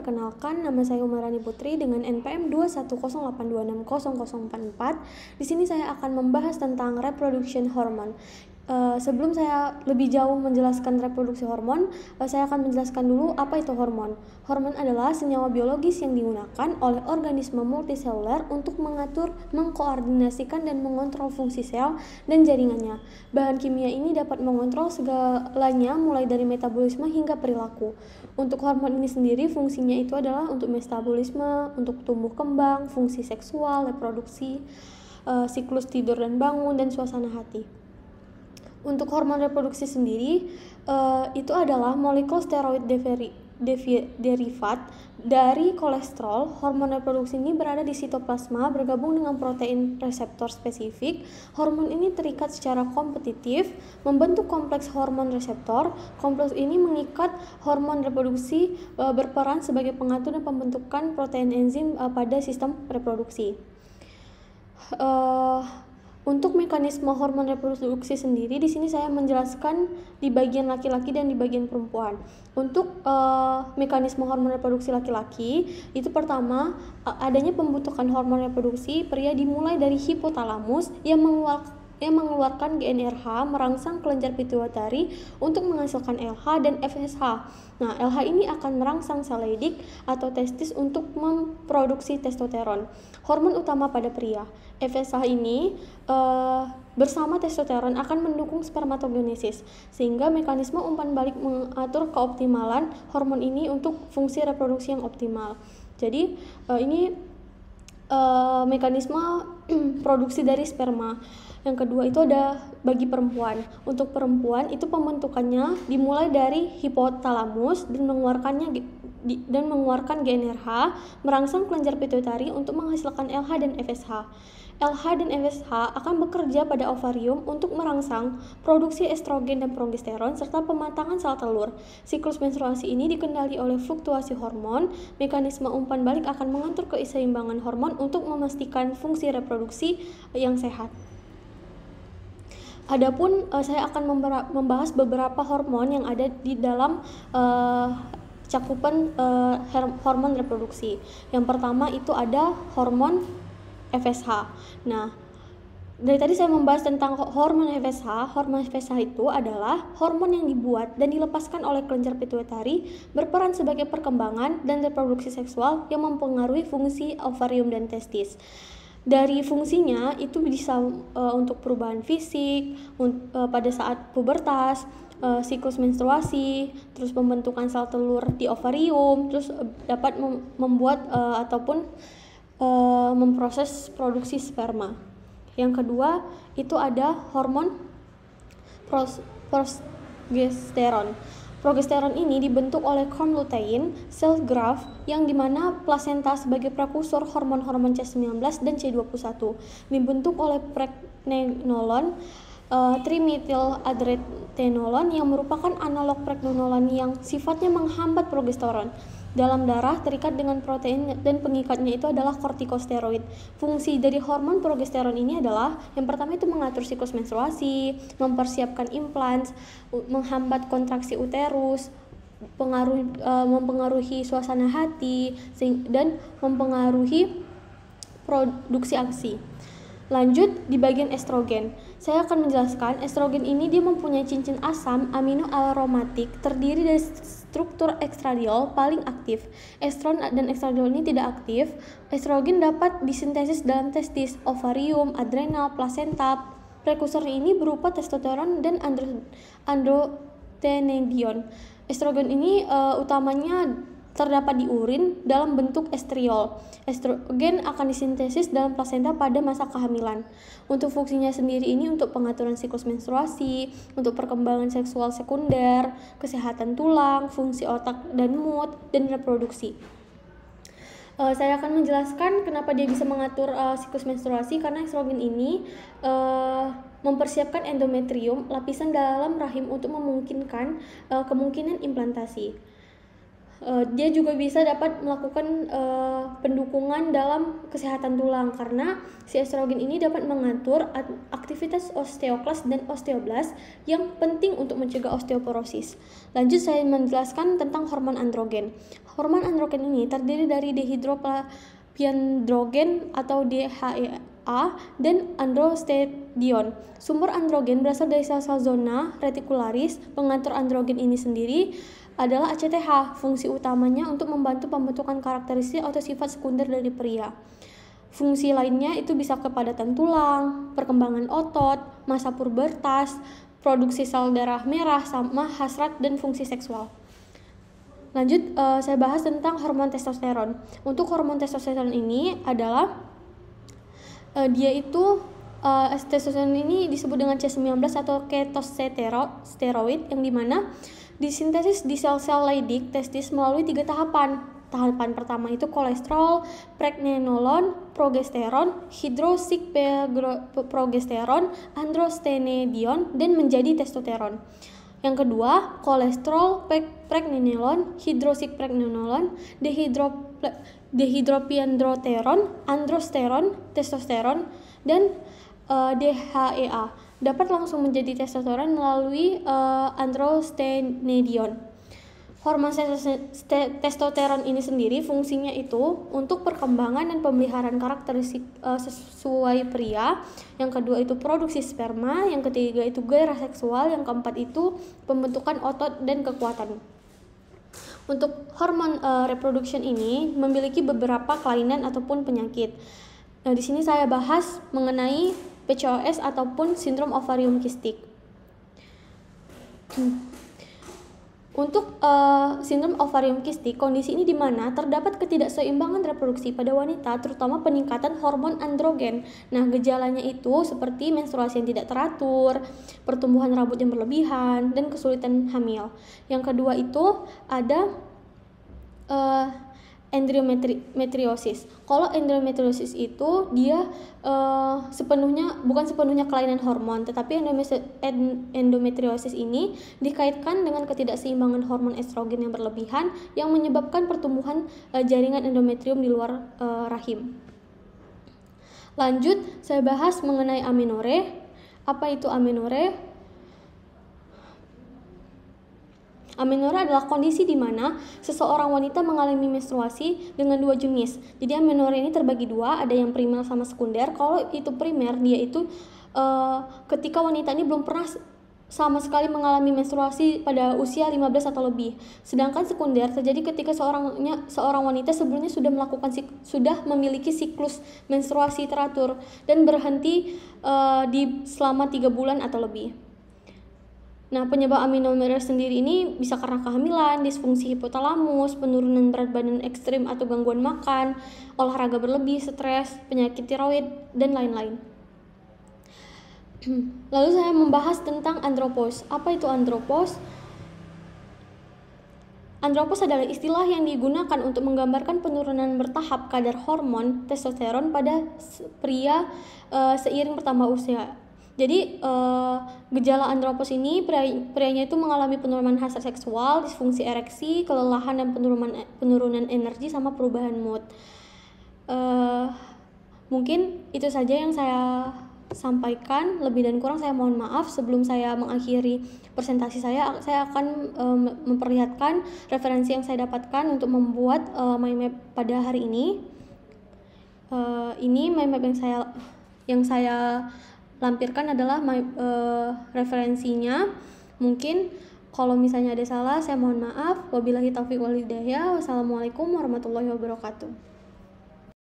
perkenalkan, nama saya Umarani Putri dengan NPM 21082600044. Di sini saya akan membahas tentang reproduction hormone. Sebelum saya lebih jauh menjelaskan reproduksi hormon, saya akan menjelaskan dulu apa itu hormon. Hormon adalah senyawa biologis yang digunakan oleh organisme multiseluler untuk mengatur, mengkoordinasikan, dan mengontrol fungsi sel dan jaringannya. Bahan kimia ini dapat mengontrol segalanya mulai dari metabolisme hingga perilaku. Untuk hormon ini sendiri fungsinya itu adalah untuk metabolisme, untuk tumbuh kembang, fungsi seksual, reproduksi, siklus tidur dan bangun, dan suasana hati. Untuk hormon reproduksi sendiri, itu adalah molekul steroid derivat dari kolesterol. Hormon reproduksi ini berada di sitoplasma bergabung dengan protein reseptor spesifik. Hormon ini terikat secara kompetitif, membentuk kompleks hormon reseptor. Kompleks ini mengikat hormon reproduksi, berperan sebagai pengatur dan pembentukan protein enzim pada sistem reproduksi. Untuk mekanisme hormon reproduksi sendiri, di sini saya menjelaskan di bagian laki-laki dan di bagian perempuan. Untuk mekanisme hormon reproduksi laki-laki, itu pertama adanya pembentukan hormon reproduksi pria dimulai dari hipotalamus yang mengeluarkan GnRH merangsang kelenjar pituitari untuk menghasilkan LH dan FSH. Nah, LH ini akan merangsang sel Leydig atau testis untuk memproduksi testosteron, hormon utama pada pria. FSH ini bersama testosteron akan mendukung spermatogenesis, sehingga mekanisme umpan balik mengatur keoptimalan hormon ini untuk fungsi reproduksi yang optimal. Jadi ini mekanisme produksi dari sperma. Yang kedua itu ada bagi perempuan. Untuk perempuan itu pembentukannya dimulai dari hipotalamus dan mengeluarkan GnRH merangsang kelenjar pituitari untuk menghasilkan LH dan FSH. LH dan FSH akan bekerja pada ovarium untuk merangsang produksi estrogen dan progesteron serta pematangan sel telur. Siklus menstruasi ini dikendali oleh fluktuasi hormon. Mekanisme umpan balik akan mengatur keseimbangan hormon untuk memastikan fungsi reproduksi yang sehat. Adapun saya akan membahas beberapa hormon yang ada di dalam cakupan hormon reproduksi. Yang pertama itu ada hormon FSH. Nah, dari tadi saya membahas tentang hormon FSH. Hormon FSH itu adalah hormon yang dibuat dan dilepaskan oleh kelenjar pituitari, berperan sebagai perkembangan dan reproduksi seksual yang mempengaruhi fungsi ovarium dan testis. Dari fungsinya itu bisa untuk perubahan fisik, pada saat pubertas, siklus menstruasi, terus pembentukan sel telur di ovarium, terus dapat membuat ataupun memproses produksi sperma. Yang kedua itu ada hormon progesteron. Progesteron ini dibentuk oleh corn lutein, sel graft, yang dimana plasenta sebagai prekursor hormon-hormon C19 dan C21. Dibentuk oleh pregnenolon, trimethylhydrotenolon yang merupakan analog pregnenolon yang sifatnya menghambat progesteron dalam darah, terikat dengan protein, dan pengikatnya itu adalah kortikosteroid. Fungsi dari hormon progesteron ini adalah yang pertama itu mengatur siklus menstruasi, mempersiapkan implants, menghambat kontraksi uterus, mempengaruhi suasana hati, dan mempengaruhi produksi AKSI. Lanjut di bagian estrogen. Saya akan menjelaskan estrogen ini dia mempunyai cincin asam amino aromatik terdiri dari struktur ekstradiol paling aktif. Estron dan estradiol ini tidak aktif. Estrogen dapat disintesis dalam testis, ovarium, adrenal, plasenta. Prekursor ini berupa testosteron dan androstenedion. Estrogen ini utamanya terdapat di urin dalam bentuk estriol. Estrogen akan disintesis dalam plasenta pada masa kehamilan. Untuk fungsinya sendiri ini untuk pengaturan siklus menstruasi, untuk perkembangan seksual sekunder, kesehatan tulang, fungsi otak dan mood, dan reproduksi. Saya akan menjelaskan kenapa dia bisa mengatur siklus menstruasi, karena estrogen ini mempersiapkan endometrium, lapisan dalam rahim, untuk memungkinkan kemungkinan implantasi. Dia juga bisa dapat melakukan pendukungan dalam kesehatan tulang, karena si estrogen ini dapat mengatur aktivitas osteoklas dan osteoblas yang penting untuk mencegah osteoporosis. Lanjut saya menjelaskan tentang hormon androgen. Hormon androgen ini terdiri dari dehidropiandrogen atau DHEA dan androstedion. Sumber androgen berasal dari sel-sel zona retikularis. Pengatur androgen ini sendiri adalah ACTH. Fungsi utamanya untuk membantu pembentukan karakteristik atau sifat sekunder dari pria. Fungsi lainnya itu bisa kepadatan tulang, perkembangan otot, masa pubertas, produksi sel darah merah, sama hasrat dan fungsi seksual. Lanjut, saya bahas tentang hormon testosteron. Untuk hormon testosteron ini adalah testosteron ini disebut dengan C19 atau ketosteroid, yang dimana disintesis di sel-sel Leydig testis melalui 3 tahapan. Tahapan pertama itu kolesterol, pregnenolon, progesteron, hidroksyiprogesteron, androstenedion, dan menjadi testosteron. Yang kedua, kolesterol, pregnenolon, hidroksyiprogesteron, dehidropiandroteron, androsteron, testosteron, dan DHEA dapat langsung menjadi testosteron melalui androstenedion. Hormon testosteron ini sendiri fungsinya itu untuk perkembangan dan pemeliharaan karakteristik sesuai pria. Yang kedua itu produksi sperma, yang ketiga itu gairah seksual, yang keempat itu pembentukan otot dan kekuatan. Untuk hormon reproduction ini memiliki beberapa kelainan ataupun penyakit. Nah, di sini saya bahas mengenai PCOS ataupun sindrom ovarium kistik. Untuk sindrom ovarium kistik, kondisi ini di mana terdapat ketidakseimbangan reproduksi pada wanita, terutama peningkatan hormon androgen. Nah, gejalanya itu seperti menstruasi yang tidak teratur, pertumbuhan rambut yang berlebihan, dan kesulitan hamil. Yang kedua itu ada endometriosis. Kalau endometriosis itu dia bukan sepenuhnya kelainan hormon, tetapi endometriosis ini dikaitkan dengan ketidakseimbangan hormon estrogen yang berlebihan yang menyebabkan pertumbuhan jaringan endometrium di luar rahim. Lanjut, saya bahas mengenai amenore. Apa itu amenore? Amenore adalah kondisi di mana seseorang wanita mengalami menstruasi dengan 2 jenis. Jadi amenore ini terbagi 2, ada yang primer sama sekunder. Kalau itu primer, dia itu ketika wanita ini belum pernah sama sekali mengalami menstruasi pada usia 15 atau lebih. Sedangkan sekunder terjadi ketika seorang wanita sebelumnya sudah memiliki siklus menstruasi teratur dan berhenti selama 3 bulan atau lebih. Nah, penyebab amenorrhea sendiri ini bisa karena kehamilan, disfungsi hipotalamus, penurunan berat badan ekstrim atau gangguan makan, olahraga berlebih, stres, penyakit tiroid, dan lain-lain. Lalu saya membahas tentang andropause. Apa itu andropause? Andropause adalah istilah yang digunakan untuk menggambarkan penurunan bertahap kadar hormon testosteron pada pria seiring bertambah usia. Jadi gejala andropause ini prianya itu mengalami penurunan hasrat seksual, disfungsi ereksi, kelelahan dan penurunan energi sama perubahan mood. Mungkin itu saja yang saya sampaikan, lebih dan kurang saya mohon maaf. Sebelum saya mengakhiri presentasi saya akan memperlihatkan referensi yang saya dapatkan untuk membuat mind map pada hari ini. Ini mind map yang saya lampirkan adalah referensinya. Mungkin kalau misalnya ada salah saya mohon maaf. Wabillahi taufiq wal hidayah. Wassalamualaikum warahmatullahi wabarakatuh.